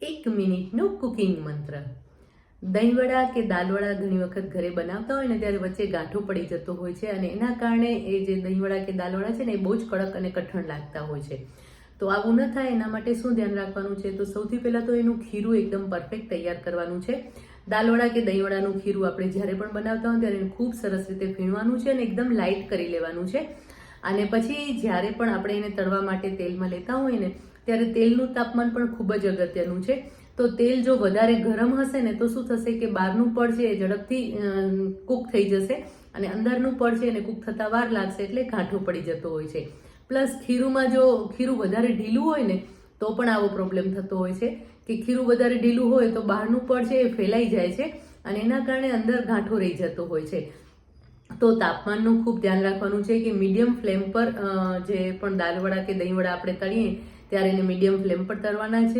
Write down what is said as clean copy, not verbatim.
1 મિનિટનો કુકિંગ મંત્ર. દહીંવડા કે દાલવડા ઘણી વખત ઘરે બનાવતા હોય ને ત્યારે વચ્ચે ગાંઠો પડી જતો હોય છે અને એના કારણે એ જે દહીંવડા કે દાલવડા છે ને એ બહુ જ કડક અને કઠણ લાગતા હોય છે. તો આવું ન થાય એના માટે શું ધ્યાન રાખવાનું છે? તો સૌથી પહેલાં તો એનું ખીરું એકદમ પરફેક્ટ તૈયાર કરવાનું છે. દાલવડા કે દહીંવડાનું ખીરું આપણે જ્યારે પણ બનાવતા હોય ત્યારે એને ખૂબ સરસ રીતે ફીણવાનું છે અને એકદમ લાઇટ કરી લેવાનું છે. અને પછી જ્યારે પણ આપણે એને તળવા માટે તેલમાં લેતા હોય ને ત્યારે તેલનું તાપમાન પણ ખૂબ જ અગત્યનું છે. તો તેલ જો વધારે ગરમ હશે ને તો શું થશે કે બહારનું પડ છે એ ઝડપથી કૂક થઈ જશે અને અંદરનું પડ છે એને કૂક થતાં વાર લાગશે એટલે ગાંઠો પડી જતો હોય છે. પ્લસ ખીરું વધારે ઢીલું હોય ને તો પણ આવો પ્રોબ્લેમ થતો હોય છે કે ખીરું વધારે ઢીલું હોય તો બહારનું પડ છે એ ફેલાઈ જાય છે અને એના કારણે અંદર ગાંઠો રહી જતો હોય છે. તો તાપમાનનું ખૂબ ધ્યાન રાખવાનું છે કે મીડિયમ ફ્લેમ પર જે પણ દાલવડા કે દહીંવડા આપણે તળીએ ત્યારે એને મીડિયમ ફ્લેમ પર તળવાના છે.